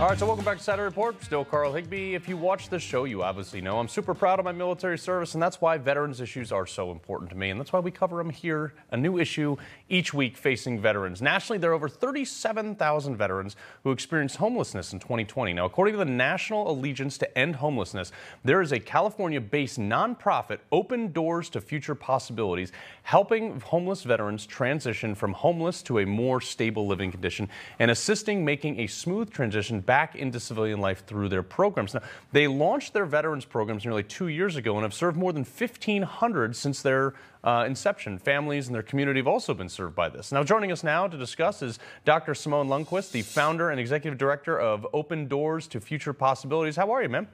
All right, so welcome back to Saturday Report. Still Carl Higbie. If you watch this show, you obviously know I'm super proud of my military service, and that's why veterans issues are so important to me, and that's why we cover them here, a new issue each week facing veterans. Nationally, there are over 37,000 veterans who experienced homelessness in 2020. Now, according to the National Allegiance to End Homelessness, there is a California-based nonprofit, Open Doors to Future Possibilities, helping homeless veterans transition from homeless to a more stable living condition and assisting making a smooth transition back into civilian life through their programs. Now, they launched their veterans programs nearly 2 years ago and have served more than 1,500 since their inception. Families and their community have also been served by this. Now, joining us now to discuss is Dr. Simone Lundquist, the founder and executive director of Open Doors to Future Possibilities. How are you, ma'am?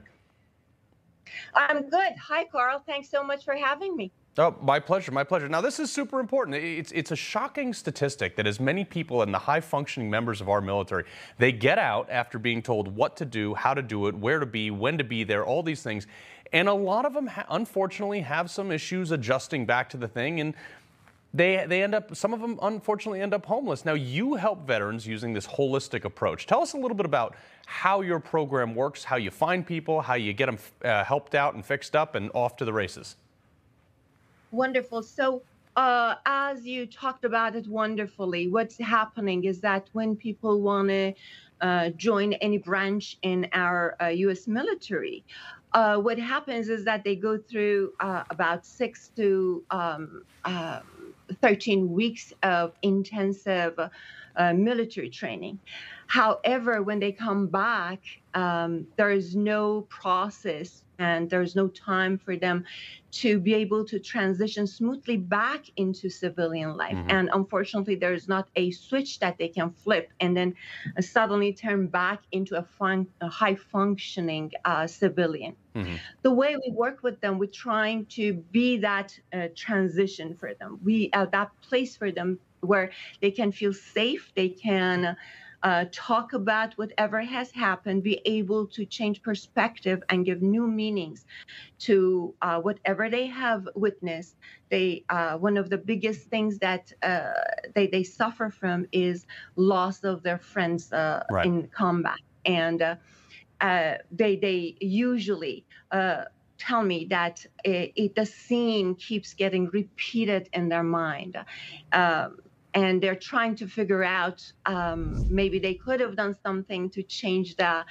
I'm good. Hi, Carl. Thanks so much for having me. Oh, my pleasure, my pleasure. Now, this is super important. It's a shocking statistic that as many people and the high-functioning members of our military, they get out after being told what to do, how to do it, where to be, when to be there, all these things. And a lot of them, unfortunately, have some issues adjusting back to the thing, and they end up, some of them, unfortunately, end up homeless. Now, you help veterans using this holistic approach. Tell us a little bit about how your program works, how you find people, how you get them helped out and fixed up and off to the races. Wonderful. So as you talked about it wonderfully, what's happening is that when people want to join any branch in our U.S. military, what happens is that they go through about 6 to 13 weeks of intensive military training. However, when they come back, there is no process and there's no time for them to be able to transition smoothly back into civilian life. Mm-hmm. And unfortunately, there's not a switch that they can flip and then suddenly turn back into a high-functioning civilian. Mm-hmm. The way we work with them, we're trying to be that transition for them. That place for them where they can feel safe, they can talk about whatever has happened, be able to change perspective and give new meanings to whatever they have witnessed. One of the biggest things that they suffer from is loss of their friends right. in combat. And they usually tell me that the scene keeps getting repeated in their mind. And they're trying to figure out maybe they could have done something to change the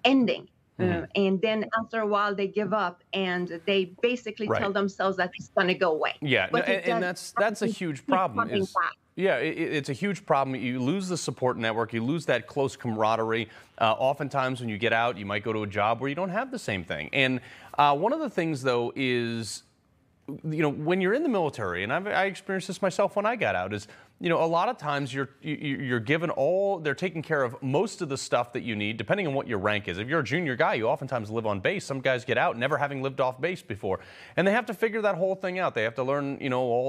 ending. Mm-hmm. And then after a while, they give up and they basically right. tell themselves that it's going to go away. Yeah, no, and that's a huge problem. It's a huge problem. You lose the support network. You lose that close camaraderie. Oftentimes when you get out, you might go to a job where you don't have the same thing. And one of the things, though, is when you're in the military, and I experienced this myself when I got out, is, a lot of times you're given they're taking care of most of the stuff that you need, depending on what your rank is. If you're a junior guy, you oftentimes live on base. Some guys get out never having lived off base before, and they have to figure that whole thing out. They have to learn,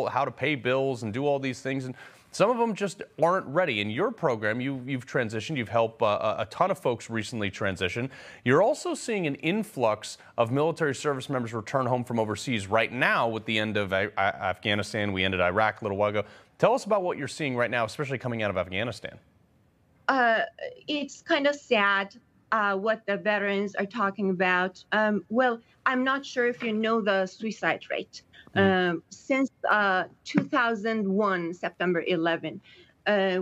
how to pay bills and do all these things, and some of them just aren't ready. In your program, you've transitioned. You've helped a ton of folks recently transition. You're also seeing an influx of military service members return home from overseas right now with the end of Afghanistan. We ended Iraq a little while ago. Tell us about what you're seeing right now, especially coming out of Afghanistan. It's kind of sad what the veterans are talking about. Well, I'm not sure if you know the suicide rate. Since 2001, September 11,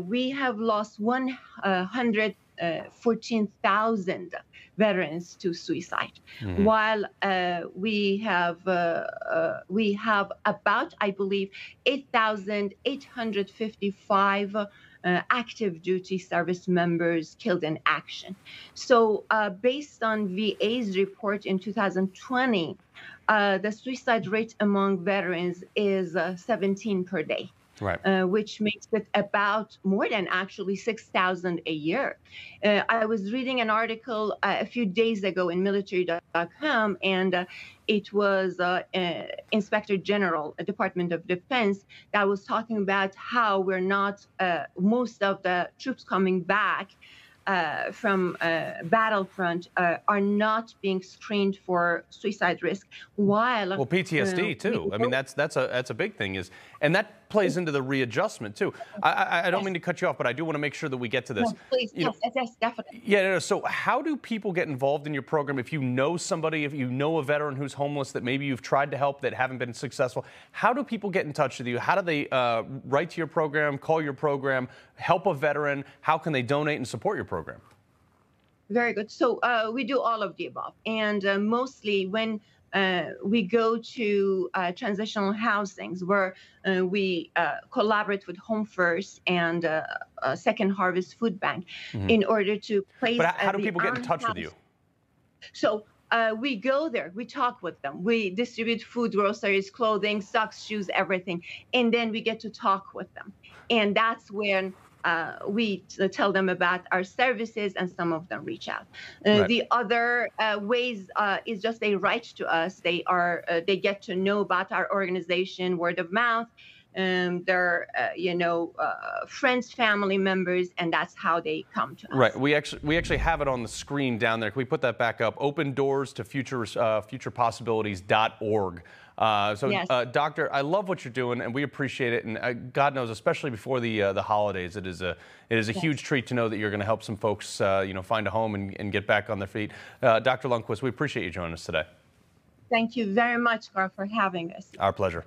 we have lost 114,000 veterans to suicide, mm-hmm. while we have about, I believe, 8,855 active duty service members killed in action. So based on VA's report in 2020, the suicide rate among veterans is 17 per day. Right. Which makes it about more than actually 6,000 a year. I was reading an article a few days ago in military.com, and it was Inspector General, Department of Defense, that was talking about how we're not, most of the troops coming back from battlefront are not being screened for suicide risk, while PTSD too. I mean, that's a big thing. And that plays into the readjustment too. I don't mean to cut you off, but I do want to make sure that we get to this. No, please, yes, definitely. Yeah, no, so how do people get involved in your program? If you know somebody, if you know a veteran who's homeless that maybe you've tried to help that haven't been successful, how do people get in touch with you? How do they write to your program, call your program, help a veteran? How can they donate and support your program? Very good. So we do all of the above. And mostly when we go to transitional housings where we collaborate with Home First and Second Harvest Food Bank in order to place. But how do people get in touch with you? So we go there, we talk with them, we distribute food, groceries, clothing, socks, shoes, everything. And then we get to talk with them. And that's when we tell them about our services, and some of them reach out. Right. The other ways is just they write to us. They get to know about our organization, word of mouth. They're friends, family members, and that's how they come to us. Right. We actually have it on the screen down there. Can we put that back up? Open Doors to futurepossibilities.org. Yes. Doctor, I love what you're doing, and we appreciate it. And God knows, especially before the holidays, it is a huge treat to know that you're going to help some folks, find a home and get back on their feet. Dr. Lundquist, we appreciate you joining us today. Thank you very much, Carl, for having us. Our pleasure.